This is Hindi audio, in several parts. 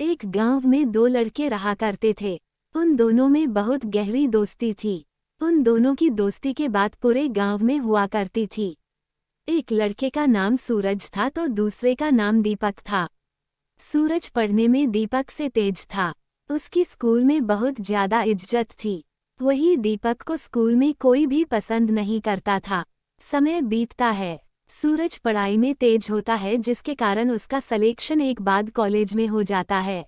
एक गांव में दो लड़के रहा करते थे। उन दोनों में बहुत गहरी दोस्ती थी। उन दोनों की दोस्ती के बात पूरे गांव में हुआ करती थी। एक लड़के का नाम सूरज था तो दूसरे का नाम दीपक था। सूरज पढ़ने में दीपक से तेज था। उसकी स्कूल में बहुत ज्यादा इज्जत थी। वही दीपक को स्कूल में कोई भी पसंद नहीं करता था। समय बीतता है, सूरज पढ़ाई में तेज होता है जिसके कारण उसका सिलेक्शन एक बाद कॉलेज में हो जाता है।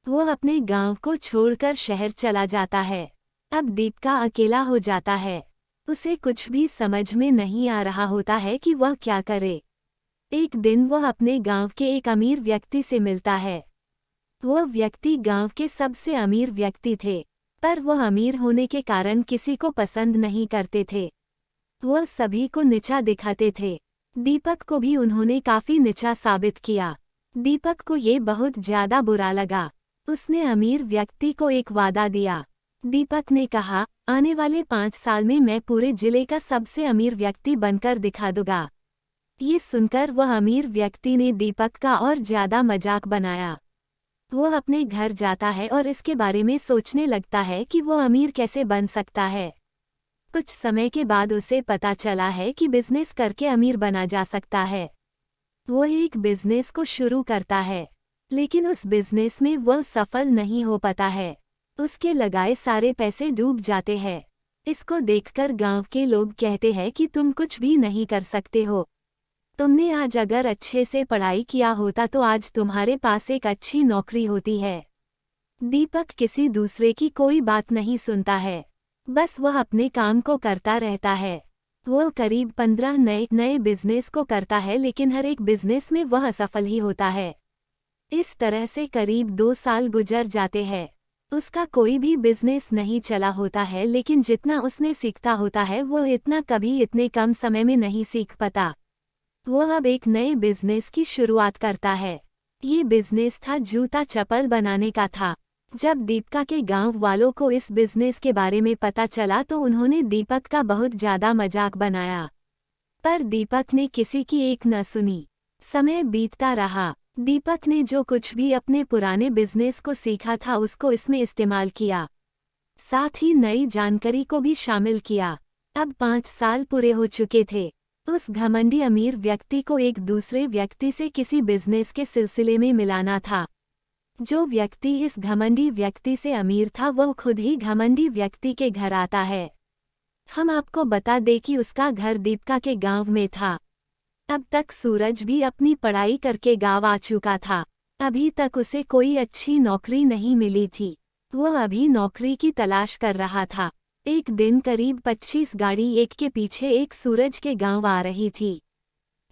वो अपने गांव को छोड़कर शहर चला जाता है। अब दीपिका अकेला हो जाता है। उसे कुछ भी समझ में नहीं आ रहा होता है कि वह क्या करे। एक दिन वह अपने गांव के एक अमीर व्यक्ति से मिलता है। वह व्यक्ति गांव के सबसे अमीर व्यक्ति थे, पर वह अमीर होने के कारण किसी को पसंद नहीं करते थे। वह सभी को नीचा दिखाते थे। दीपक को भी उन्होंने काफी नीचा साबित किया। दीपक को ये बहुत ज्यादा बुरा लगा। उसने अमीर व्यक्ति को एक वादा दिया। दीपक ने कहा, आने वाले 5 साल में मैं पूरे जिले का सबसे अमीर व्यक्ति बनकर दिखा दूंगा। ये सुनकर वह अमीर व्यक्ति ने दीपक का और ज्यादा मजाक बनाया। वह अपने घर जाता है और इसके बारे में सोचने लगता है कि वह अमीर कैसे बन सकता है। कुछ समय के बाद उसे पता चला है कि बिजनेस करके अमीर बना जा सकता है। वह एक बिजनेस को शुरू करता है, लेकिन उस बिजनेस में वह सफल नहीं हो पाता है। उसके लगाए सारे पैसे डूब जाते हैं। इसको देखकर गांव के लोग कहते हैं कि तुम कुछ भी नहीं कर सकते हो। तुमने आज अगर अच्छे से पढ़ाई किया होता तो आज तुम्हारे पास एक अच्छी नौकरी होती है। दीपक किसी दूसरे की कोई बात नहीं सुनता है, बस वह अपने काम को करता रहता है। वह करीब 15 नए बिजनेस को करता है, लेकिन हर एक बिजनेस में वह असफल ही होता है। इस तरह से करीब 2 साल गुजर जाते हैं। उसका कोई भी बिजनेस नहीं चला होता है, लेकिन जितना उसने सीखता होता है वह इतना कभी इतने कम समय में नहीं सीख पाता। वह अब एक नए बिजनेस की शुरुआत करता है। ये बिजनेस था जूता चप्पल बनाने का था। जब दीपिका के गांव वालों को इस बिजनेस के बारे में पता चला तो उन्होंने दीपक का बहुत ज्यादा मजाक बनाया, पर दीपक ने किसी की एक न सुनी। समय बीतता रहा। दीपक ने जो कुछ भी अपने पुराने बिजनेस को सीखा था उसको इसमें इस्तेमाल किया, साथ ही नई जानकारी को भी शामिल किया। अब 5 साल पूरे हो चुके थे। उस घमंडी अमीर व्यक्ति को एक दूसरे व्यक्ति से किसी बिजनेस के सिलसिले में मिलाना था। जो व्यक्ति इस घमंडी व्यक्ति से अमीर था वह खुद ही घमंडी व्यक्ति के घर आता है। हम आपको बता दें कि उसका घर दीपिका के गांव में था। अब तक सूरज भी अपनी पढ़ाई करके गांव आ चुका था। अभी तक उसे कोई अच्छी नौकरी नहीं मिली थी। वह अभी नौकरी की तलाश कर रहा था। एक दिन करीब 25 गाड़ी एक के पीछे एक सूरज के गांव आ रही थी।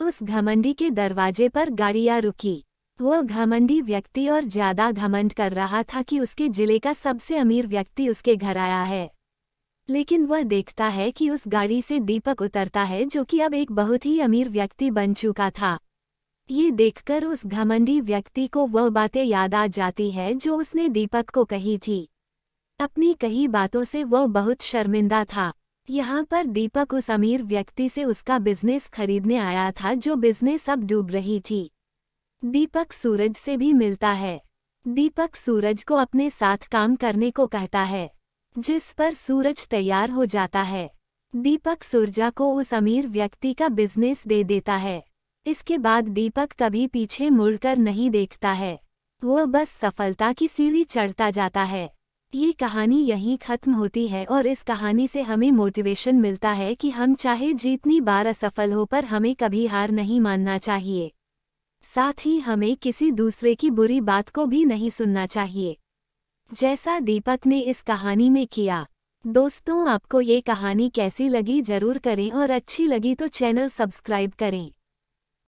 उस घमंडी के दरवाजे पर गाड़ियां रुकी। वह घमंडी व्यक्ति और ज्यादा घमंड कर रहा था कि उसके जिले का सबसे अमीर व्यक्ति उसके घर आया है। लेकिन वह देखता है कि उस गाड़ी से दीपक उतरता है, जो कि अब एक बहुत ही अमीर व्यक्ति बन चुका था। ये देखकर उस घमंडी व्यक्ति को वह बातें याद आ जाती है जो उसने दीपक को कही थी। अपनी कही बातों से वह बहुत शर्मिंदा था। यहाँ पर दीपक उस अमीर व्यक्ति से उसका बिजनेस खरीदने आया था, जो बिजनेस अब डूब रही थी। दीपक सूरज से भी मिलता है। दीपक सूरज को अपने साथ काम करने को कहता है, जिस पर सूरज तैयार हो जाता है। दीपक सूरजा को उस अमीर व्यक्ति का बिजनेस दे देता है। इसके बाद दीपक कभी पीछे मुड़कर नहीं देखता है। वह बस सफलता की सीढ़ी चढ़ता जाता है। ये कहानी यहीं खत्म होती है और इस कहानी से हमें मोटिवेशन मिलता है कि हम चाहे जितनी बार असफल हो पर हमें कभी हार नहीं मानना चाहिए। साथ ही हमें किसी दूसरे की बुरी बात को भी नहीं सुनना चाहिए, जैसा दीपक ने इस कहानी में किया। दोस्तों, आपको ये कहानी कैसी लगी जरूर करें और अच्छी लगी तो चैनल सब्सक्राइब करें।